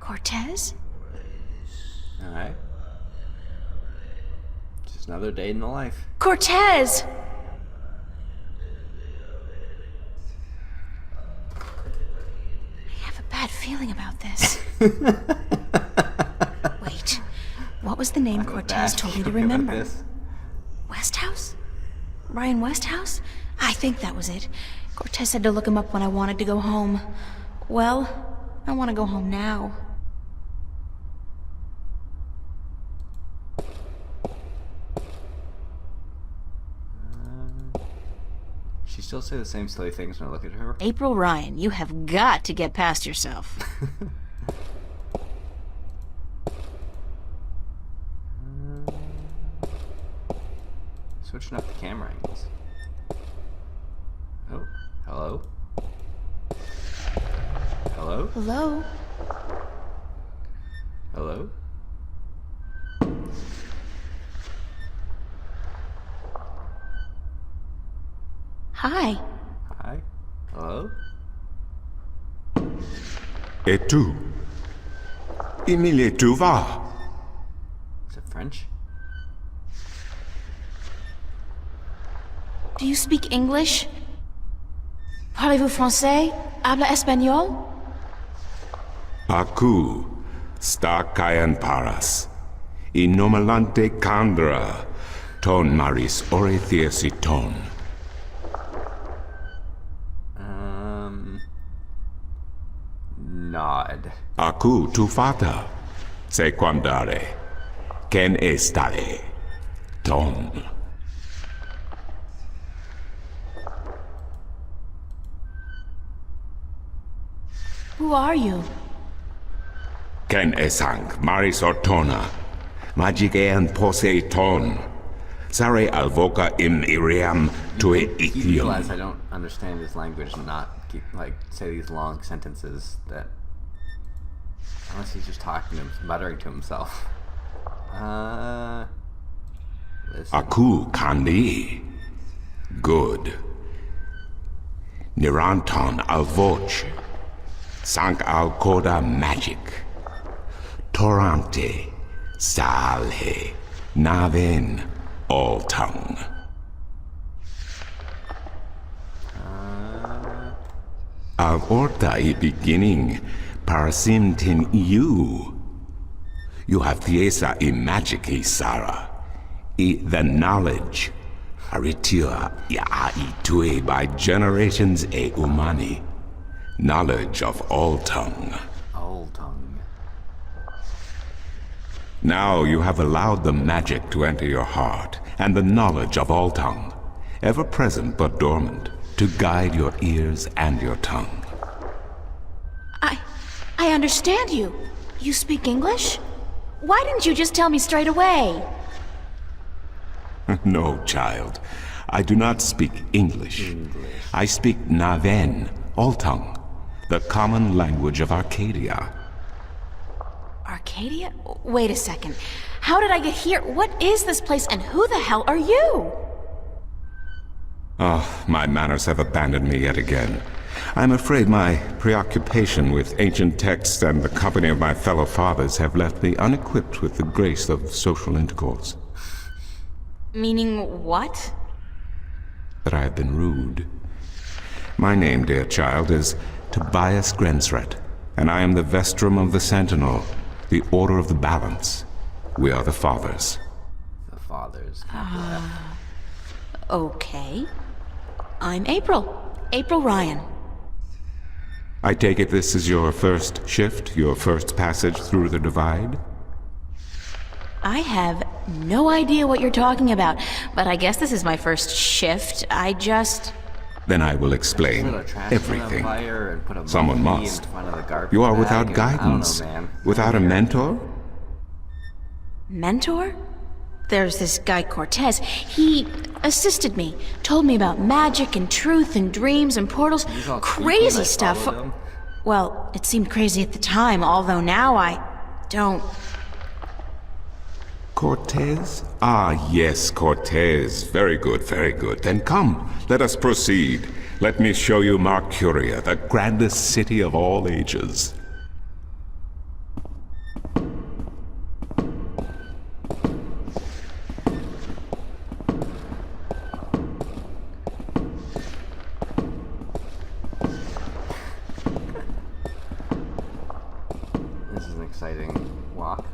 Cortez? Alright. Just another day in the life. Cortez! I have a bad feeling about this. Wait, what was the name Cortez told me to remember? Westhouse? Ryan Westhouse? I think that was it. Cortez said to look him up when I wanted to go home. Well, I want to go home now. She still say the same silly things when I look at her? April Ryan, you have got to get past yourself. Switching up the camera angles. Oh, hello? Hello? Hello? Hello? Hi. Hi? Hello? Et tu? Emile, tu vas? Is it French? Do you speak English? Parlez-vous français? Habla español? Aku, Stark and Paras. Inomalante candra, ton maris orethesiton. Nod. Aku tu fata, sequandare, ken estare, ton. Who are you? Ken esang maris ortona, magigean poseiton. Sare alvoca im iriam tue You ithium. realize I don't understand his language and not keep, say these long sentences that... Unless he's just talking to him, muttering to himself. Listen. Aku kandi. Good. Niranton alvoch. Sank al coda magic. Torante. Salhe. Naven. All tongue. Al orta I beginning. Parasimtin you. You have thiesa I magic I Sara. I the knowledge. Aritia ya I tue by generations e umani. Knowledge of all tongue. Old tongue. Now you have allowed the magic to enter your heart, and the knowledge of all tongue, ever present but dormant, to guide your ears and your tongue. I understand you. You speak English? Why didn't you just tell me straight away? No, child. I do not speak English. I speak Naven, all tongue, the common language of Arcadia. Arcadia? Wait a second. How did I get here? What is this place and who the hell are you? Oh, my manners have abandoned me yet again. I'm afraid my preoccupation with ancient texts and the company of my fellow fathers have left me unequipped with the grace of social intercourse. Meaning what? That I have been rude. My name, dear child, is Tobias Grensret, and I am the Vestrum of the Sentinel, the Order of the Balance. We are the Fathers. The fathers. Okay. I'm April. April Ryan. I take it this is your first shift, your first passage through the divide? I have no idea what you're talking about, but I guess this is my first shift. Then I will explain Put a trash can on everything. fire and put a Someone monkey must. in front of the garbage You are bag without and- guidance, I don't know, man. without a mentor? Mentor? There's this guy Cortez. He assisted me, told me about magic and truth and dreams and portals. He's all creepy Crazy and I stuff. followed him. Well, it seemed crazy at the time, although now I don't. Cortez? Ah, yes, Cortez. Very good, very good. Then come, let us proceed. Let me show you Mercuria, the grandest city of all ages. exciting walk.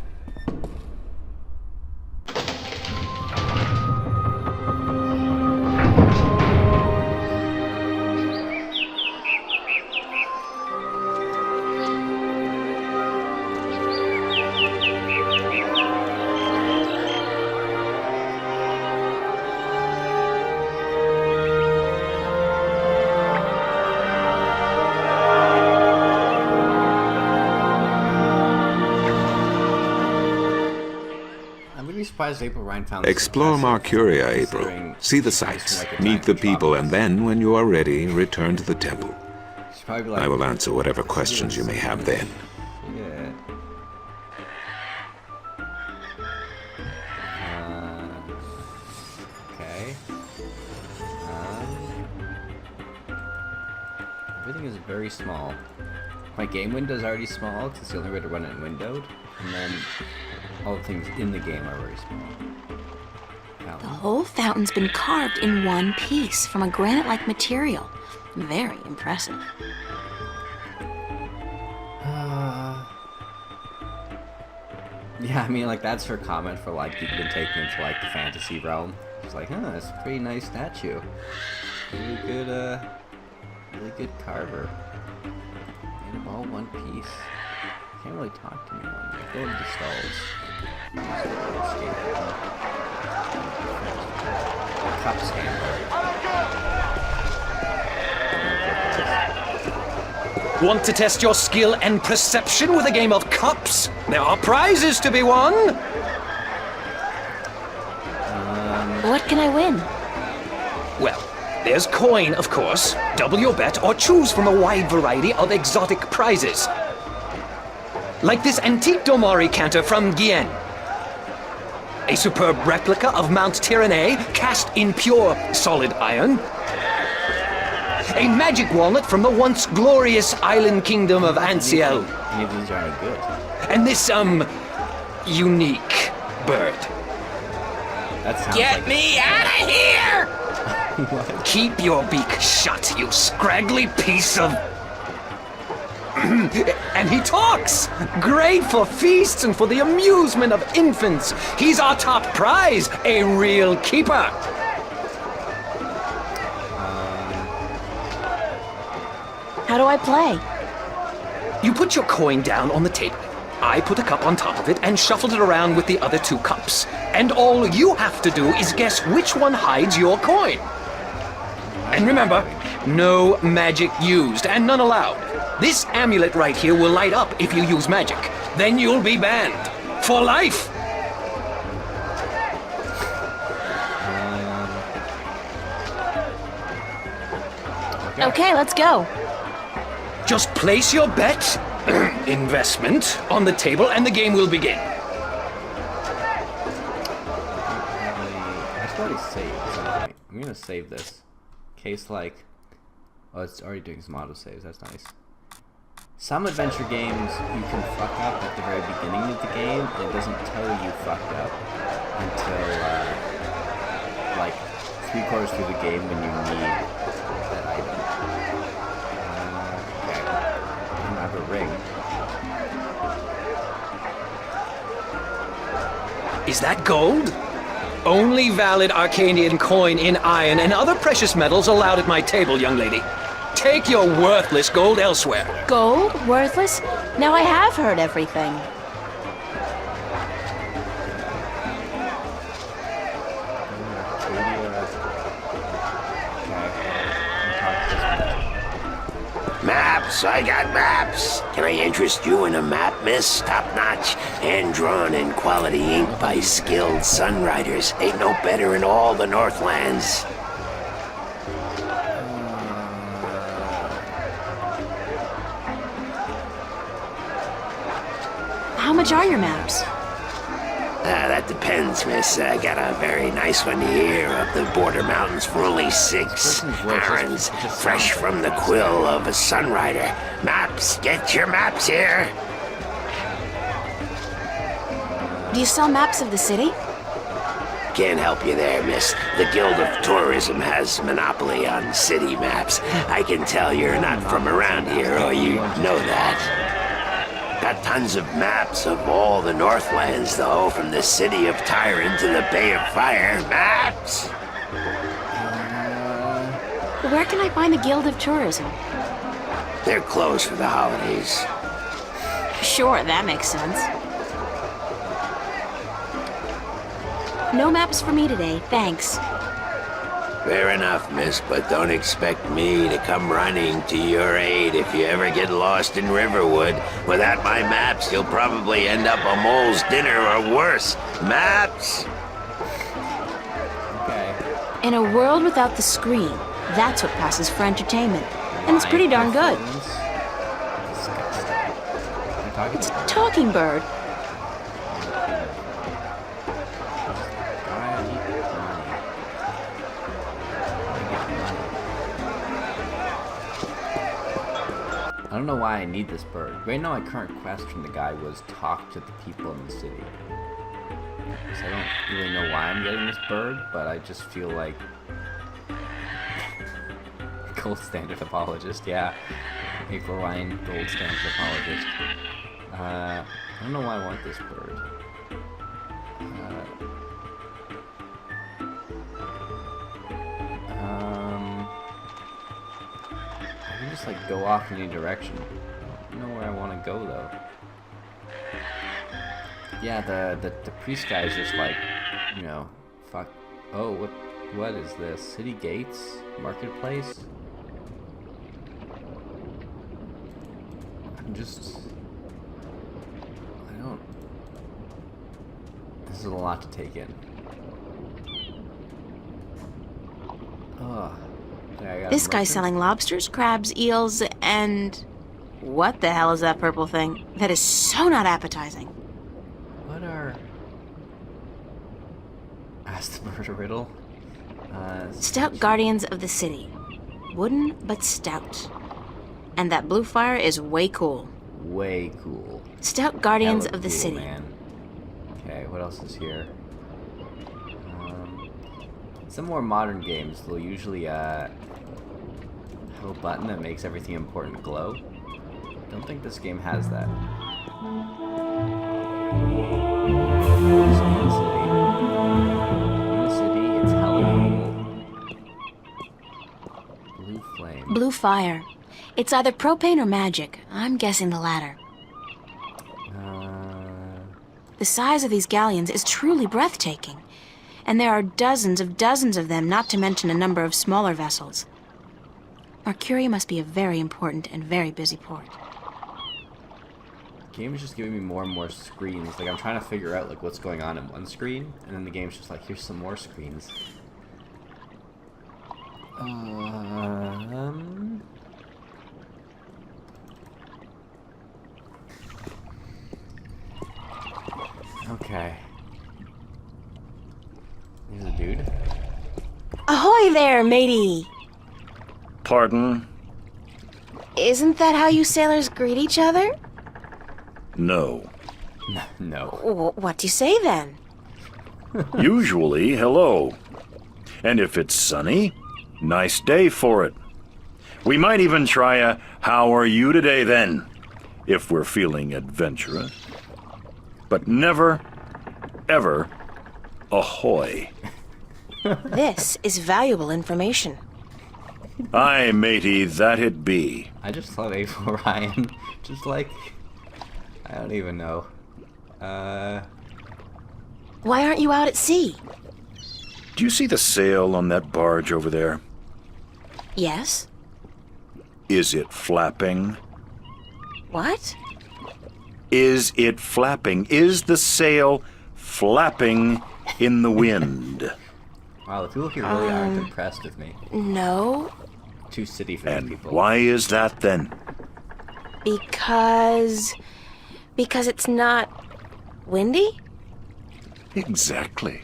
April Ryan found this Explore impressive, Marcuria, considering April. See the it's sights, like a meet the giant people, metropolis. and then, when you are ready, return to the temple. She's probably like, I will answer whatever "This is questions you may have insane." then. Yeah. Okay. Everything is very small. My game window is already small because it's the only way to run it windowed, and then all the things in the game are very small. The Fountain. whole fountain's been carved in one piece from a granite-like material. Very impressive. Yeah, I mean, like, that's her comment for, like, you've been taken into, like, the fantasy realm. She's like, huh, it's a pretty nice statue. Really good carver. And all one piece. Can't really talk to anyone. Like, go into the stalls. Cup stand. Want to test your skill and perception with a game of cups? There are prizes to be won! What can I win? Well, there's coin, of course. Double your bet or choose from a wide variety of exotic prizes. Like this antique Domari canter from Guyenne. A superb replica of Mount Tyranny cast in pure solid iron. A magic walnut from the once glorious island kingdom of Ansiel. Any of these are any good. And this, unique bird. That sounds Get like me out of here! Keep your beak shut, you scraggly piece of... And he talks! Great for feasts and for the amusement of infants. He's our top prize, a real keeper. How do I play? You put your coin down on the table. I put a cup on top of it and shuffled it around with the other two cups. And all you have to do is guess which one hides your coin. And remember, no magic used and none allowed. This amulet right here will light up if you use magic. Then you'll be banned. For life! Okay, let's go. Just place your bet, investment, on the table and the game will begin. I should already save at some point. I'm gonna save this. Case like... Oh, it's already doing some autosaves. That's nice. Some adventure games you can fuck up at the very beginning of the game, and it doesn't tell you fucked up until, like, 3/4 through the game when you need that item. Okay. I have a ring. Is that gold? Only valid Arcadian coin in iron and other precious metals allowed at my table, young lady. Take your worthless gold elsewhere. Gold? Worthless? Now I have heard everything. Maps, I got maps. Can I interest you in a map, miss? Top-notch, hand-drawn in quality ink by skilled sunwriters. Ain't no better in all the Northlands. How much are your maps? That depends, miss. I got a very nice one here of the border mountains for only 6. Arons, fresh from the quill of a sunwriter. Maps, get your maps here. Do you sell maps of the city? Can't help you there, miss. The Guild of Tourism has monopoly on city maps. I can tell you're not from around here, or you know that. Got tons of maps of all the Northlands, though, from the city of Tyron to the Bay of Fire. Maps! Where can I find the Guild of Tourism? They're closed for the holidays. Sure, that makes sense. No maps for me today, thanks. Fair enough, miss, but don't expect me to come running to your aid if you ever get lost in Riverwood. Without my maps, you'll probably end up a mole's dinner or worse. Maps! Okay. In a world without the screen, that's what passes for entertainment. And it's pretty darn good. It's a talking bird. I don't know why I need this bird. Right now my current quest from the guy was talk to the people in the city. So I don't really know why I'm getting this bird, but I just feel like... Gold standard apologist, yeah. April Ryan, gold standard apologist. I don't know why I want this bird. I can just like go off in any direction. I don't know where I want to go though. Yeah, the priest guy is just like, you know, fuck. Oh, what is this? City gates? Marketplace? This is a lot to take in. Ugh. This guy's selling lobsters, crabs, eels, and... What the hell is that purple thing? That is so not appetizing. What are... Ask the bird a riddle? Stout guardians of the city. Wooden, but stout. And that blue fire is way cool. Way cool. Stout guardians Hella of the cool, city. Man. Okay, what else is here? Some more modern games, they'll usually have a button that makes everything important glow. Don't think this game has that. City, it's hella cool. Blue flame. Blue fire. It's either propane or magic. I'm guessing the latter. The size of these galleons is truly breathtaking. And there are dozens of them, not to mention a number of smaller vessels. Mercuria must be a very important and very busy port. The game is just giving me more and more screens. Like, I'm trying to figure out, like, what's going on in one screen, and then the game's just like, here's some more screens. Okay. There's a dude. Ahoy there, matey! Pardon? Isn't that how you sailors greet each other? No. No. What do you say then? Usually, hello. And if it's sunny, nice day for it. We might even try a how are you today then, if we're feeling adventurous. But never, ever, ahoy. This is valuable information. Aye, matey, that it be. I just love April Ryan. Just like... I don't even know. Why aren't you out at sea? Do you see the sail on that barge over there? Yes? Is it flapping? What? Is it flapping? Is the sail flapping in the wind? Wow, the people here really aren't impressed with me. No. Too city for And people. why is that then? Because it's not windy? Exactly.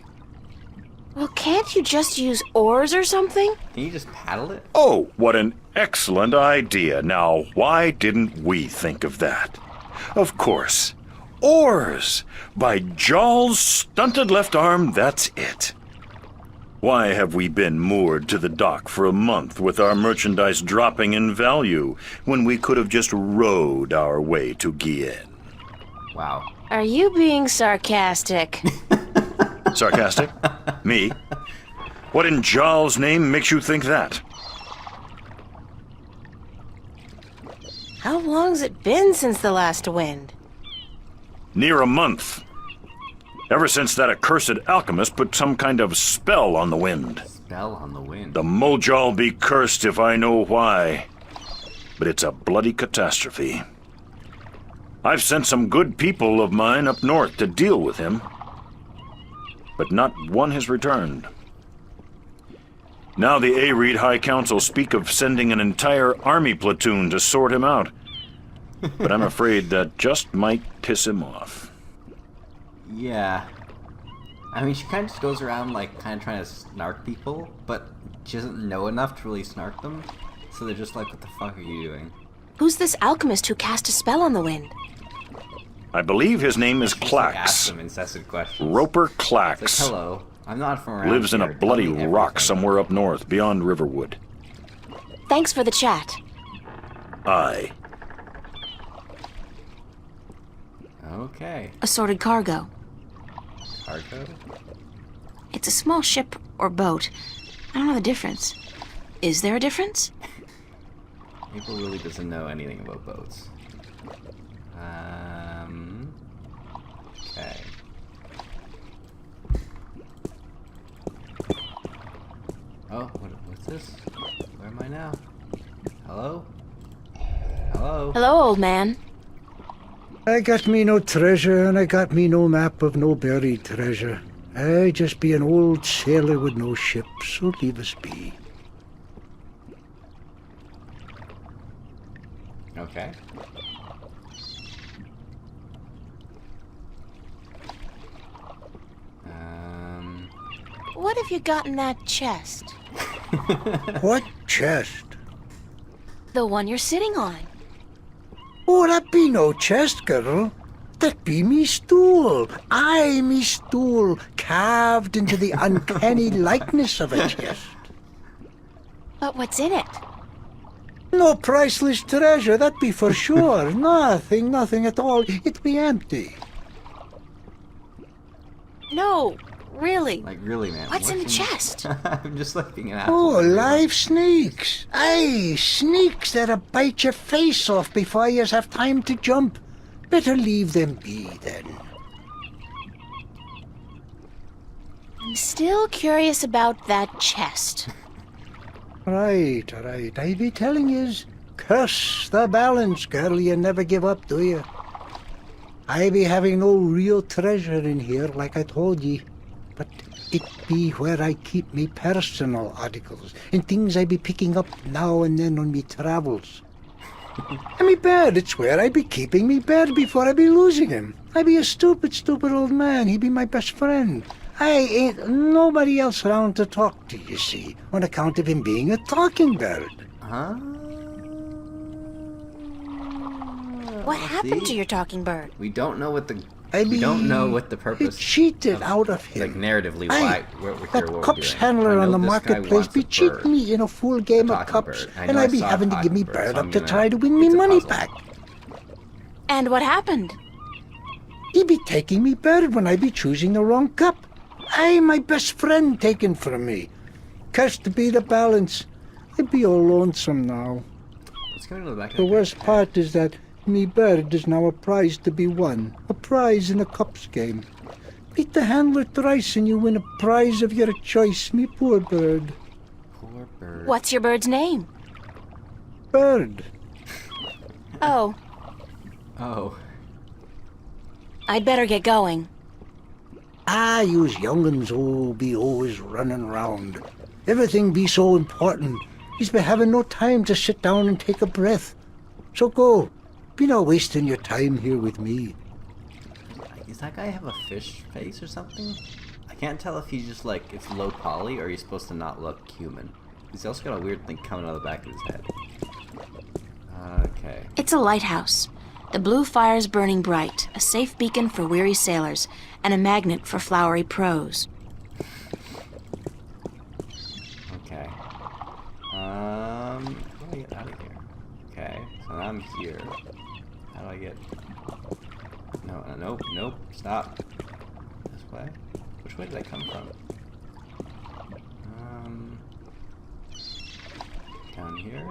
Well, can't you just use oars or something? Can you just paddle it? Oh, what an excellent idea. Now, why didn't we think of that? Of course. Oars! By Jaw's stunted left arm, that's it. Why have we been moored to the dock for a month with our merchandise dropping in value when we could have just rowed our way to Guyenne? Wow. Are you being sarcastic? Sarcastic? Me? What in Jarl's name makes you think that? How long's it been since the last wind? Near a month. Ever since that accursed alchemist put some kind of spell on the wind. Spell on the wind. The Mojal be cursed if I know why. But it's a bloody catastrophe. I've sent some good people of mine up north to deal with him, but not one has returned. Now the Areed High Council speak of sending an entire army platoon to sort him out. But I'm afraid that just might piss him off. Yeah. I mean, she kind of just goes around, like, kind of trying to snark people, but she doesn't know enough to really snark them. So they're just like, what the fuck are you doing? Who's this alchemist who cast a spell on the wind? I believe his name is She just, like, asks Clax. them incessant questions. Roper It's like, Clax. hello, I'm not from around Lives in a here. Tell bloody me rock everything." somewhere up north, beyond Riverwood. Thanks for the chat. Aye. Okay. Assorted cargo. Cargo? It's a small ship or boat. I don't know the difference. Is there a difference? April really doesn't know anything about boats. Okay. Oh, what's this? Where am I now? Hello? Hello? Hello, old man. I got me no treasure, and I got me no map of no buried treasure. I just be an old sailor with no ship, so leave us be. Okay. What have you got in that chest? What chest? The one you're sitting on. Oh, that be no chest, girl. That be me stool. Aye, me stool, carved into the uncanny likeness of a chest. But what's in it? No priceless treasure, that be for sure. Nothing at all. It be empty. No, really. Like, really, man. What's in the chest? I'm just like being an Oh, asshole. live snakes. Aye, snakes that'll bite your face off before you have time to jump. Better leave them be, then. I'm still curious about that chest. Right. I be telling yous, curse the balance, girl. You never give up, do you? I be having no real treasure in here, like I told ye. But it be where I keep me personal articles and things I be picking up now and then on me travels. And me bed, it's where I be keeping me bed before I be losing him. I be a stupid old man. He be my best friend. I ain't nobody else around to talk to, you see, on account of him being a talking bird. Huh? What happened See? to your talking bird? We don't know what the I we don't know what the He purpose. cheated out of him. Like narratively, Aye, why we're here? that What we're cups doing. handler I on know the this guy marketplace wants be a cheating bird. me in a full game of talking cups, bird. I and know I I be saw a having to give me talking bird, bird so up I'm to gonna- try to win me it's a money puzzle. back. And what happened? He be taking me bird when I be choosing the wrong cup. Aye, my best friend taken from me. Cursed be the balance. I be all lonesome now. Let's go to the back of The the worst pack. part is that me bird is now a prize to be won. A prize in a cups game. Beat the handler thrice and you win a prize of your choice, me poor bird. Poor bird. What's your bird's name? Bird. Oh, Oh. I'd better get going. Ah, yous young'uns be always running round. Everything be so important. Yous be having no time to sit down and take a breath. So go. Be not wasting your time here with me. Does that guy have a fish face or something? I can't tell if he's just like, it's low poly or he's supposed to not look human. He's also got a weird thing coming out of the back of his head. Okay. It's a lighthouse. The blue fire's burning bright, a safe beacon for weary sailors, and a magnet for flowery prose. Okay. How do I get out of here? Okay, so now I'm here. How do I get... No, nope, nope. Stop. This way? Which way did I come from? Down here?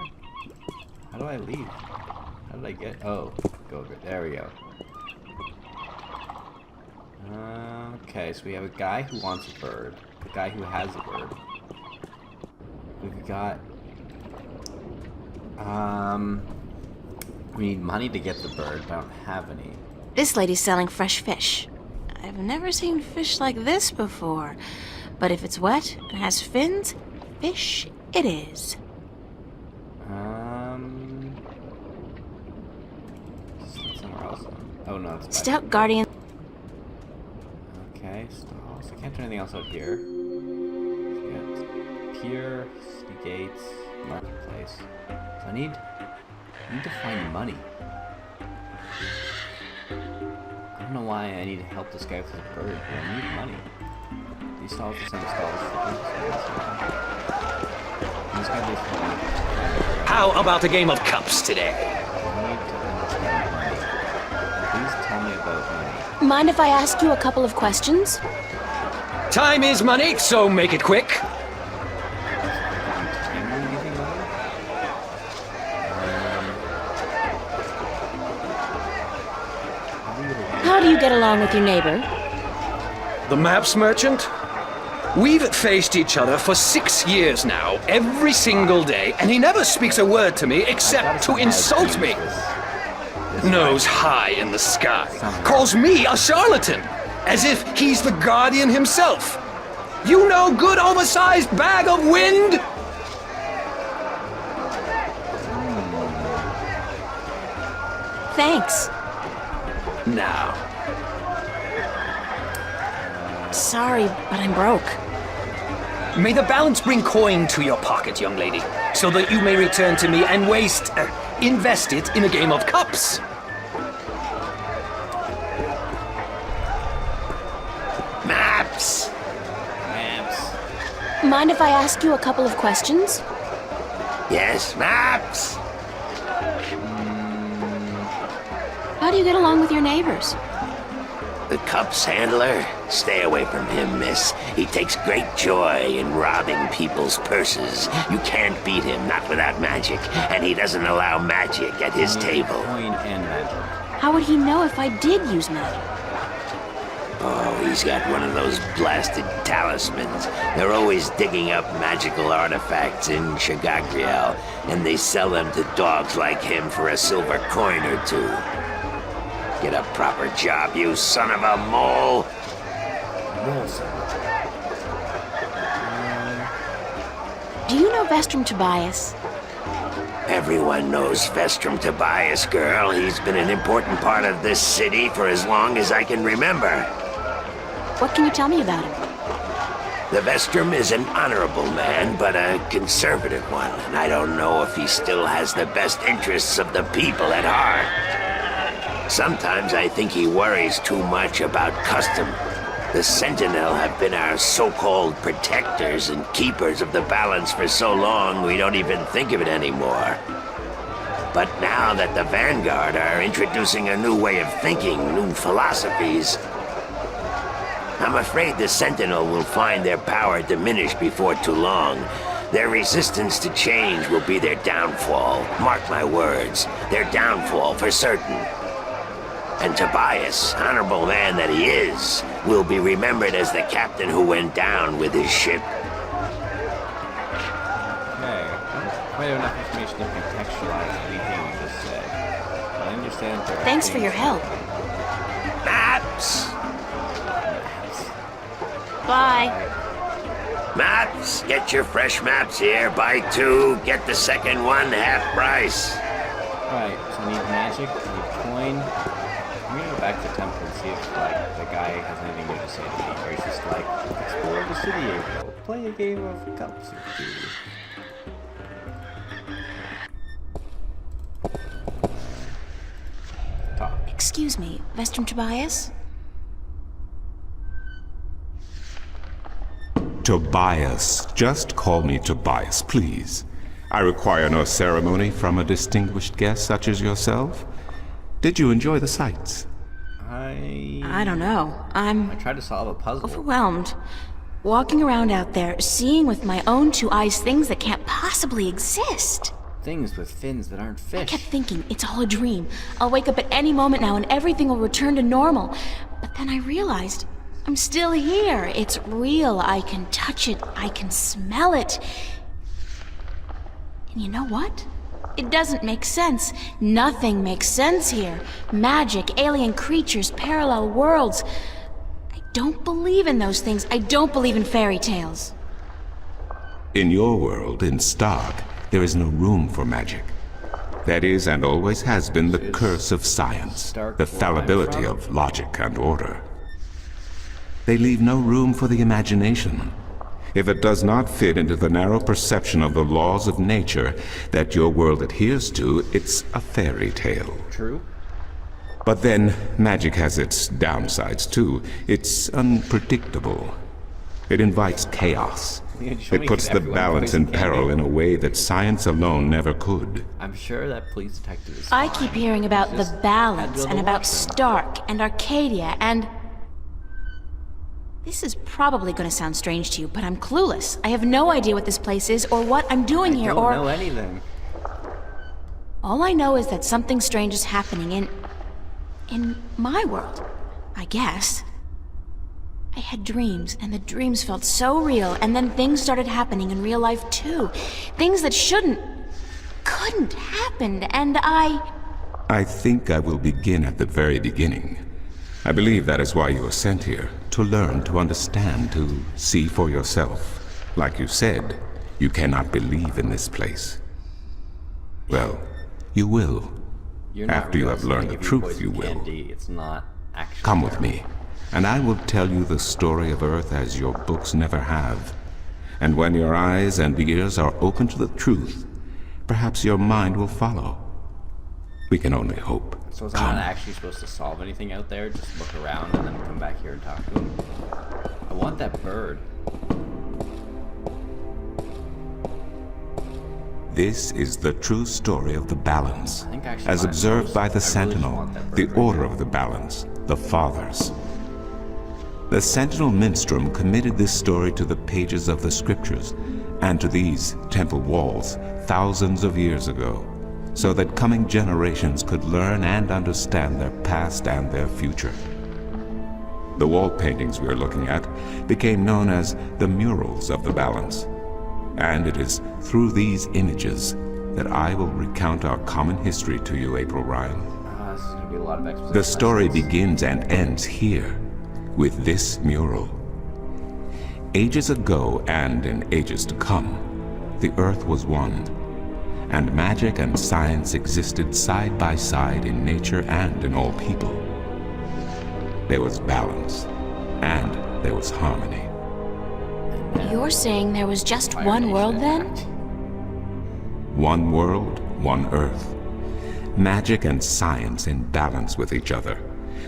How do I leave? How did I get... Oh, go over. There we go. Okay, so we have a guy who wants a bird. A guy who has a bird. We've got... We need money to get the bird, but I don't have any. This lady's selling fresh fish. I've never seen fish like this before. But if it's wet and has fins, fish it is. Somewhere else. Oh no, it's back. Stout Guardian. Okay, stalls. I can't do anything else out here. So we got pier, city gates, marketplace. So I need to find money. I don't know why I need to help this guy with his bird, but I need money. These stalls are some stalls for these guys. How about a game of cups today? I need to understand money. Please tell me about money. Mind if I ask you a couple of questions? Time is money, so make it quick. How do you get along with your neighbor? The maps merchant? We've faced each other for 6 years now, every single day, and he never speaks a word to me except to insult me. Nose high in the sky, calls me a charlatan, as if he's the guardian himself. You know, good oversized bag of wind? Thanks. Now. Sorry, but I'm broke. May the balance bring coin to your pocket, young lady, so that you may return to me and invest it in a game of cups. Maps! Mind if I ask you a couple of questions? Yes, maps! How do you get along with your neighbors? The cups handler? Stay away from him, miss. He takes great joy in robbing people's purses. You can't beat him, not without magic. And he doesn't allow magic at his table. Coin and magic. How would he know if I did use magic? Oh, he's got one of those blasted talismans. They're always digging up magical artifacts in Shagagriel, and they sell them to dogs like him for a silver coin or two. Get a proper job, you son of a mole! Do you know Vestrum Tobias? Everyone knows Vestrum Tobias, girl. He's been an important part of this city for as long as I can remember. What can you tell me about him? The Vestrum is an honorable man, but a conservative one, and I don't know if he still has the best interests of the people at heart. Sometimes I think he worries too much about custom. The Sentinel have been our so-called protectors and keepers of the balance for so long we don't even think of it anymore. But now that the Vanguard are introducing a new way of thinking, new philosophies, I'm afraid the Sentinel will find their power diminish before too long. Their resistance to change will be their downfall. Mark my words, their downfall for certain. And Tobias, honorable man that he is, will be remembered as the captain who went down with his ship. Okay, I don't have enough information to contextualize anything you just said. But I understand that there are Thanks for your help. Maps! Bye. Maps! Get your fresh maps here. Buy 2, get the second one half price. Alright, so I need magic, I need coin. I'm gonna go back to the temple and see if, like, the guy has anything new to say to me, or he's just like, explore the city, or play a game of cups or two. Talk. Excuse me, Vestrum Tobias? Tobias. Just call me Tobias, please. I require no ceremony from a distinguished guest such as yourself. Did you enjoy the sights? I don't know. I tried to solve a puzzle. Overwhelmed. Walking around out there, seeing with my own two eyes things that can't possibly exist. Things with fins that aren't fish. I kept thinking, it's all a dream. I'll wake up at any moment now and everything will return to normal. But then I realized, I'm still here. It's real. I can touch it. I can smell it. And you know what? It doesn't make sense. Nothing makes sense here. Magic, alien creatures, parallel worlds. I don't believe in those things. I don't believe in fairy tales. In your world, in Stark, there is no room for magic. That is, and always has been, the curse of science, the fallibility of logic and order. They leave no room for the imagination. If it does not fit into the narrow perception of the laws of nature that your world adheres to, it's a fairy tale. True. But then, magic has its downsides too. It's unpredictable. It invites chaos. It puts the balance in peril in a way that science alone never could. I'm sure that police detective is I fine. keep hearing about the Just balance had to and about watch them. Stark and Arcadia and... This is probably going to sound strange to you, but I'm clueless. I have no idea what this place is or what I'm doing here I don't or... know anything. All I know is that something strange is happening in my world, I guess. I had dreams, and the dreams felt so real, and then things started happening in real life too. Things that couldn't happen, and I think I will begin at the very beginning. I believe that is why you were sent here, to learn, to understand, to see for yourself. Like you said, you cannot believe in this place. Well, you will. You're not After you have real. learned the If you truth, poison you will. candy, it's not actually Come with me, and I will tell you the story of Earth as your books never have. And when your eyes and ears are open to the truth, perhaps your mind will follow. We can only hope. So is I'm not actually supposed to solve anything out there? Just look around and then come back here and talk to him? I want that bird. This is the true story of the balance, I think actually as my observed most- by I the really Sentinel, want that bird the right order now. of the balance, the Fathers. The Sentinel Minstrel committed this story to the pages of the scriptures and to these temple walls thousands of years ago, so that coming generations could learn and understand their past and their future. The wall paintings we are looking at became known as the murals of the balance. And it is through these images that I will recount our common history to you, April Ryan. This is going to be a lot of exposition. The story lessons. begins and ends here, with this mural. Ages ago and in ages to come, the Earth was one, and magic and science existed side by side in nature and in all people. There was balance, and there was harmony. You're saying there was just Fire one Nation world then? attacked. One world, one Earth. Magic and science in balance with each other,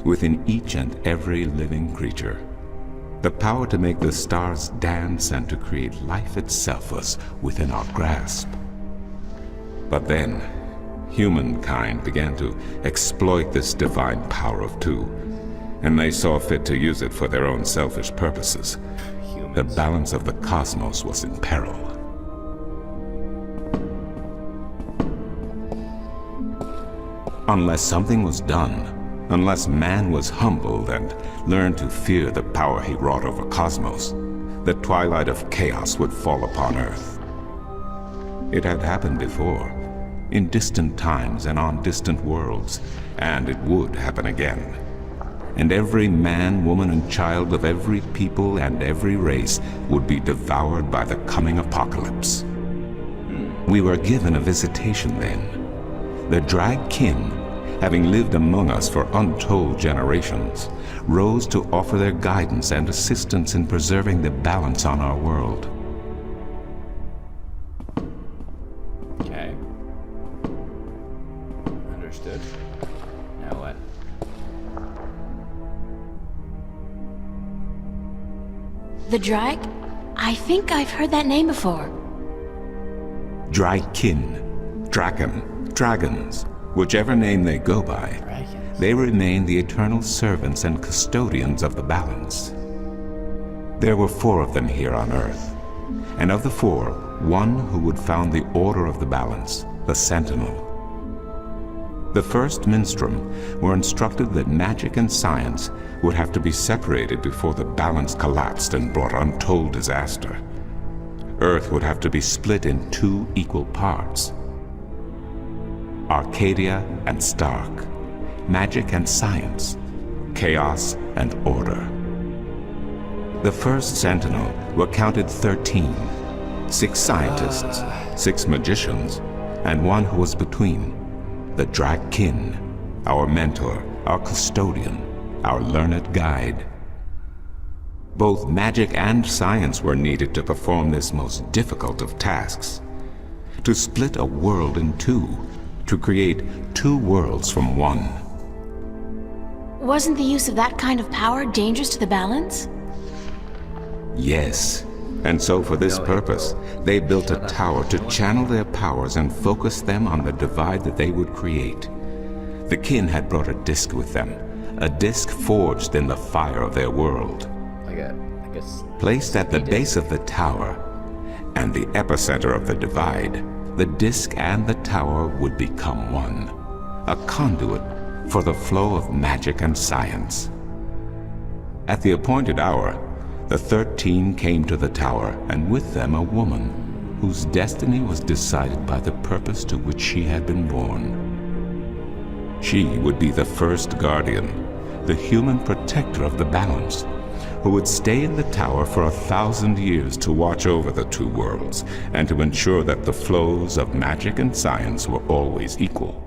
within each and every living creature. The power to make the stars dance and to create life itself was within our grasp. But then, humankind began to exploit this divine power of two, and they saw fit to use it for their own selfish purposes. The balance of the cosmos was in peril. Unless something was done, unless man was humbled and learned to fear the power he wrought over cosmos, the twilight of chaos would fall upon Earth. It had happened before, in distant times and on distant worlds, and it would happen again. And every man, woman, and child of every people and every race would be devoured by the coming apocalypse. We were given a visitation then. The Drag Kin, having lived among us for untold generations, rose to offer their guidance and assistance in preserving the balance on our world. Okay. Understood. Now what? The Drag? I think I've heard that name before. Drag Kin, Draken, Dragons, whichever name they go by. Dragons. they remain the eternal servants and custodians of the balance. There were 4 of them here on Earth, and of the 4, one who would found the order of the balance, the Sentinel. The first Minstrum were instructed that magic and science would have to be separated before the balance collapsed and brought untold disaster. Earth would have to be split in 2 equal parts. Arcadia and Stark, magic and science, chaos and order. The first Sentinel were counted 13, 6 scientists, 6 magicians, and one who was between, the Drakkin, our mentor, our custodian, our learned guide. Both magic and science were needed to perform this most difficult of tasks, to split a world in 2, to create 2 worlds from one. Wasn't the use of that kind of power dangerous to the balance? Yes, and so for this purpose, they built a tower to channel their powers and focus them on the divide that they would create. The kin had brought a disc with them, a disc forged in the fire of their world. I guess. Placed at the base of the tower and the epicenter of the divide, the disc and the tower would become one, a conduit for the flow of magic and science. At the appointed hour, the 13 came to the tower, and with them a woman whose destiny was decided by the purpose to which she had been born. She would be the first guardian, the human protector of the balance, who would stay in the tower for 1,000 years to watch over the 2 worlds and to ensure that the flows of magic and science were always equal.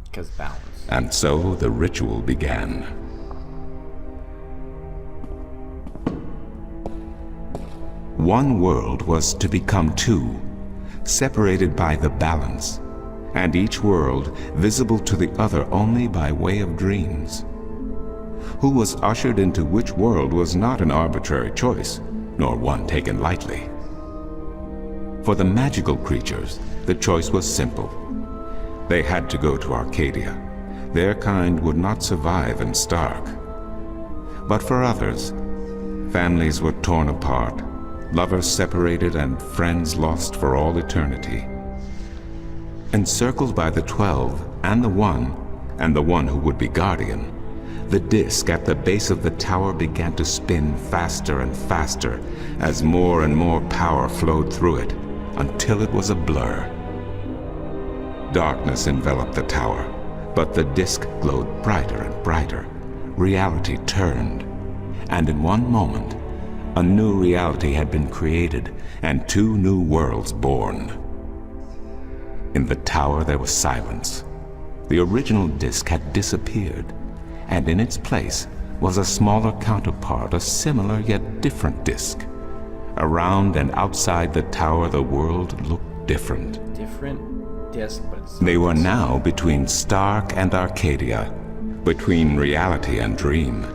Because balance. And so the ritual began. One world was to become 2, separated by the balance, and each world visible to the other only by way of dreams. Who was ushered into which world was not an arbitrary choice, nor one taken lightly. For the magical creatures, the choice was simple. They had to go to Arcadia. Their kind would not survive in Stark. But for others, families were torn apart, lovers separated, and friends lost for all eternity. Encircled by the 12 and the one who would be guardian, the disc at the base of the tower began to spin faster and faster as more and more power flowed through it, until it was a blur. Darkness enveloped the tower, but the disc glowed brighter and brighter. Reality turned, and in one moment, a new reality had been created and 2 new worlds born. In the tower there was silence. The original disc had disappeared, and in its place was a smaller counterpart, a similar yet different disc. Around and outside the tower the world looked different. Different disc, but it's... They were now between Stark and Arcadia, between reality and dream.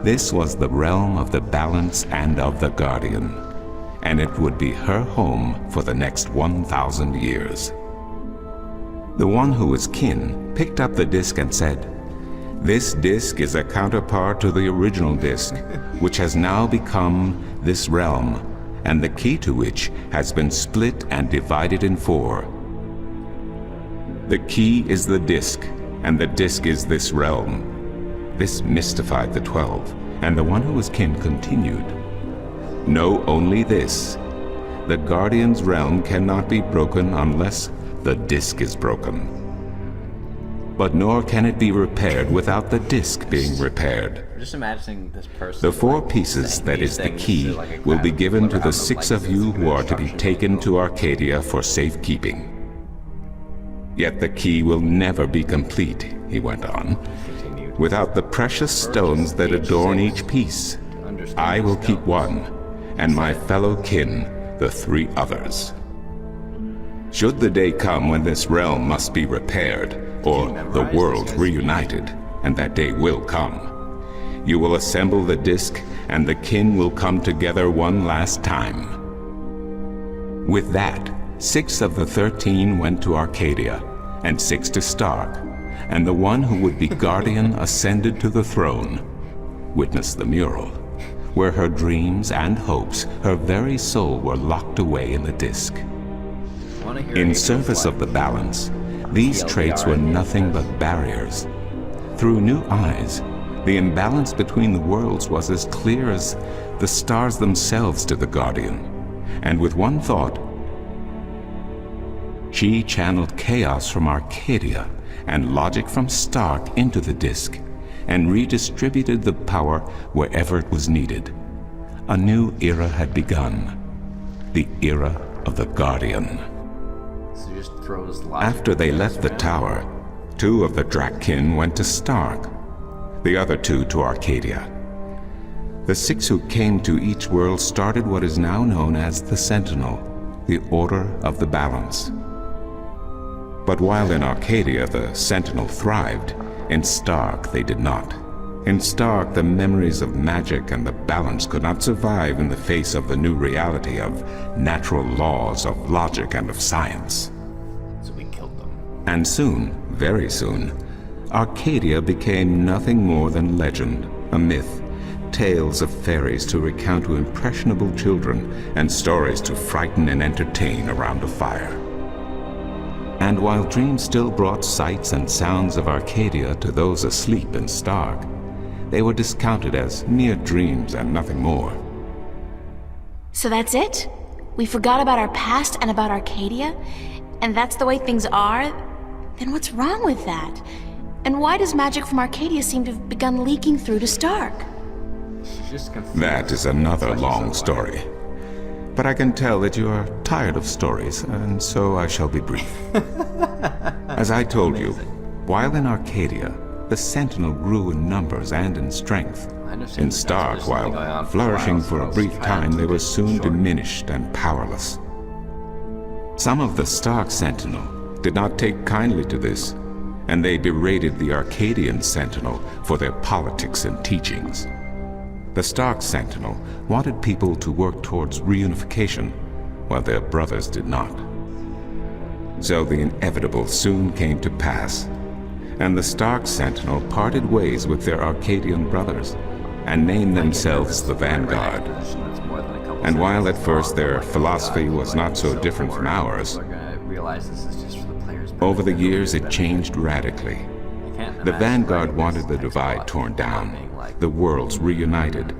This was the realm of the balance and of the guardian, and it would be her home for the next 1,000 years. The one who was kin picked up the disc and said, "This disc is a counterpart to the original disc, which has now become this realm, and the key to which has been split and divided in 4. The key is the disc, and the disc is this realm." This mystified the 12, and the one who was kin continued, "Know only this. The Guardian's realm cannot be broken unless the disc is broken. But nor can it be repaired without the disc being repaired. I'm just imagining this person. The 4 like, pieces, saying that these is the things key, to, like, a will be crowd given to around the them, 6 like, of you this who are to be instruction taken to manual. Arcadia for safekeeping. Yet the key will never be complete," he went on, Continued. "without the precious stones that adorn each piece. I will keep one, and my fellow kin the 3 others. Should the day come when this realm must be repaired, or the world reunited, and that day will come, you will assemble the disc, and the kin will come together one last time." With that, 6 of the 13 went to Arcadia, and 6 to Stark, and the one who would be guardian ascended to the throne. Witness the mural, where her dreams and hopes, her very soul, were locked away in the disc. In service of the balance, these traits were nothing but barriers. Through new eyes, the imbalance between the worlds was as clear as the stars themselves to the Guardian. And with one thought, she channeled chaos from Arcadia and logic from Stark into the disc, and redistributed the power wherever it was needed. A new era had begun. The era of the Guardian. So he just throws logic. After they left the tower, 2 of the Drakkin went to Stark, the other 2 to Arcadia. The 6 who came to each world started what is now known as the Sentinel, the Order of the Balance. But while in Arcadia the Sentinel thrived, in Stark they did not. In Stark, the memories of magic and the balance could not survive in the face of the new reality of natural laws, of logic, and of science. So we killed them. And soon, very soon, Arcadia became nothing more than legend, a myth, tales of fairies to recount to impressionable children, and stories to frighten and entertain around a fire. And while dreams still brought sights and sounds of Arcadia to those asleep in Stark, they were discounted as mere dreams and nothing more. So that's it? We forgot about our past and about Arcadia? And that's the way things are? Then what's wrong with that? And why does magic from Arcadia seem to have begun leaking through to Stark? She's just confused. That is another long story. But I can tell that you are tired of stories, and so I shall be brief. As I told you, while in Arcadia, the Sentinel grew in numbers and in strength. In Stark, while flourishing for a brief time, they were soon diminished and powerless. Some of the Stark Sentinel did not take kindly to this, and they berated the Arcadian Sentinel for their politics and teachings. The Stark Sentinel wanted people to work towards reunification, while their brothers did not. So the inevitable soon came to pass, and the Stark Sentinel parted ways with their Arcadian brothers, and named themselves the Vanguard. And while at first their philosophy was not so different from ours, over the years it changed radically. The Vanguard wanted the divide torn down, the worlds reunited,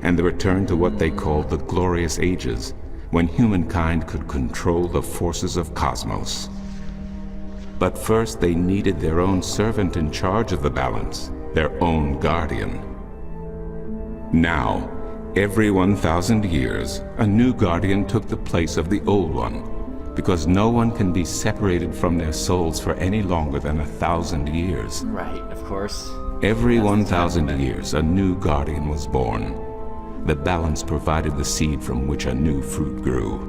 and the return to what they called the Glorious Ages, when humankind could control the forces of cosmos. But first they needed their own servant in charge of the balance, their own guardian. Now, every 1,000 years, a new guardian took the place of the old one, because no one can be separated from their souls for any longer than 1,000 years. Right, of course. Every 1,000 years, a new guardian was born. The balance provided the seed from which a new fruit grew.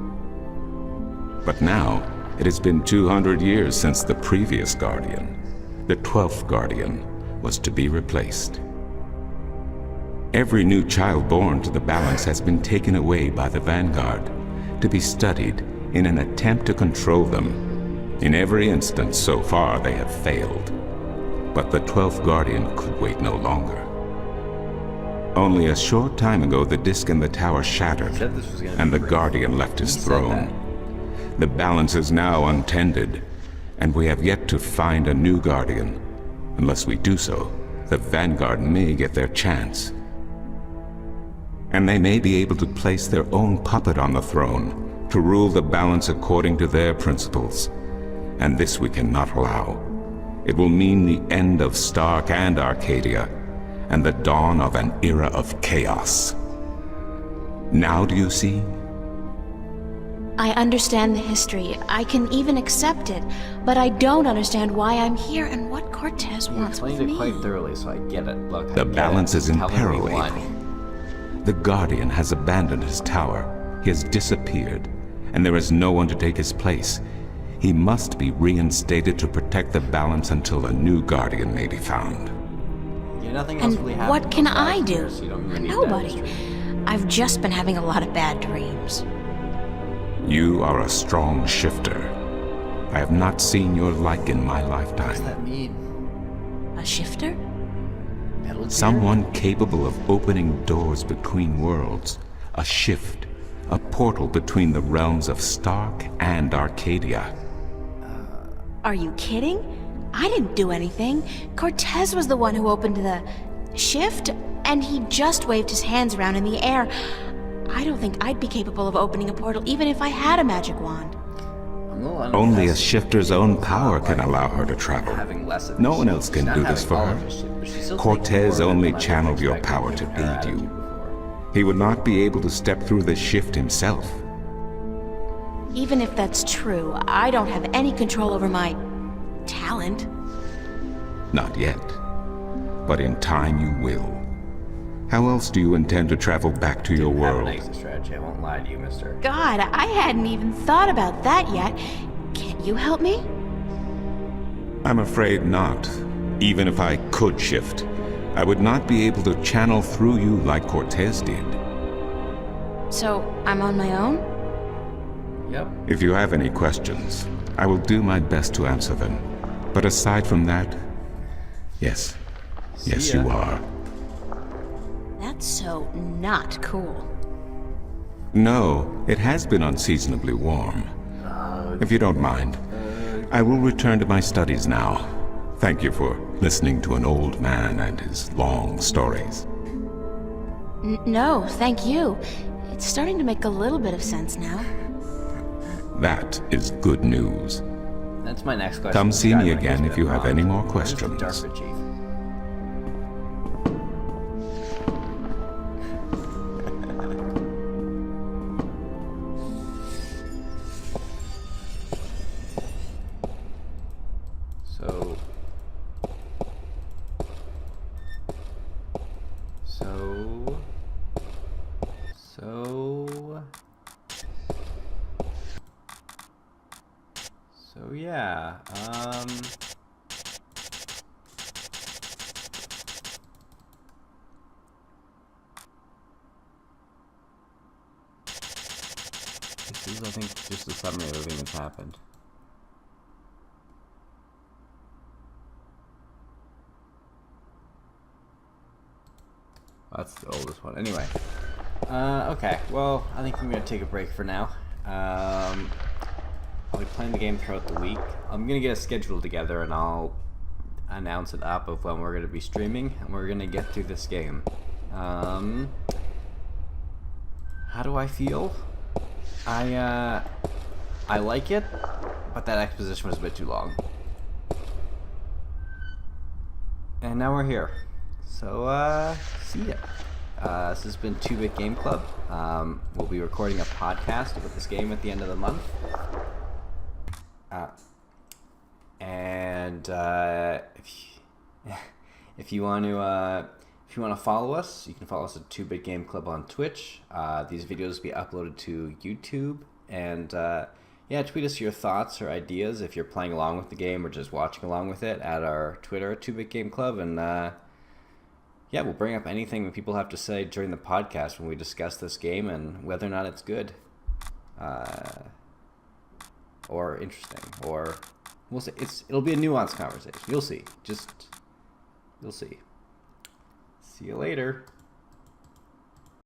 But now, it has been 200 years since the previous guardian, the 12th guardian, was to be replaced. Every new child born to the balance has been taken away by the Vanguard, to be studied in an attempt to control them. In every instance so far they have failed. But the 12th Guardian could wait no longer. Only a short time ago the disc in the tower shattered, and the Guardian left his throne. The balance is now untended, and we have yet to find a new Guardian. Unless we do so, the Vanguard may get their chance. And they may be able to place their own puppet on the throne, to rule the balance according to their principles. And this we cannot allow. It will mean the end of Stark and Arcadia, and the dawn of an era of chaos. Now do you see? I understand the history. I can even accept it. But I don't understand why I'm here and what Cortez wants with Explained me. it quite thoroughly, so I get it. Look, I The get balance it. is in Tell me peril, why. April. The Guardian has abandoned his tower. He has disappeared, and there is no one to take his place. He must be reinstated to protect the balance until a new Guardian may be found. Yeah, nothing else really And happened what can in I 5 do? years, so you don't really need that Nobody. history. I've just been having a lot of bad dreams. You are a strong shifter. I have not seen your like in my What does lifetime. that mean? A shifter? Metal Gear? Someone capable of opening doors between worlds. A shift. A portal between the realms of Stark and Arcadia. Are you kidding? I didn't do anything. Cortez was the one who opened the shift, and he just waved his hands around in the air. I don't think I'd be capable of opening a portal even if I had a magic wand. Only a shifter's own power can allow her to travel. No one else can do this for her. Cortez only channeled your power to aid you. He would not be able to step through the shift himself. Even if that's true, I don't have any control over my talent. Not yet. But in time you will. How else do you intend to travel back to your world? Exit strategy. I won't lie to you, mister. God, I hadn't even thought about that yet. Can you help me? I'm afraid not. Even if I could shift, I would not be able to channel through you like Cortez did. So, I'm on my own? Yep. If you have any questions, I will do my best to answer them. But aside from that, yes. Yes, you are. That's so not cool. No, it has been unseasonably warm. If you don't mind, I will return to my studies now. Thank you for listening to an old man and his long stories. No, thank you. It's starting to make a little bit of sense now. That is good news. That's my next question. Come This see guy me might again just if be you have wrong. any more Where's the questions. Darker Chief? So yeah, this is, I think, just a summary of everything that's happened. That's the oldest one. Anyway. Okay, well, I think I'm going to take a break for now. I'll be playing the game throughout the week. I'm going to get a schedule together and I'll announce it up of when we're going to be streaming and we're going to get through this game. How do I feel? I like it, but that exposition was a bit too long. And now we're here. So, see ya. This has been 2-Bit Game Club. We'll be recording a podcast about this game at the end of the month. If you want to follow us, you can follow us at 2-Bit Game Club on Twitch. These videos will be uploaded to YouTube, and yeah, tweet us your thoughts or ideas if you're playing along with the game or just watching along with it at our Twitter at 2-Bit Game Club, and yeah, we'll bring up anything that people have to say during the podcast when we discuss this game and whether or not it's good, or interesting, or we'll see. It'll be a nuanced conversation. You'll see. You'll see. See you later.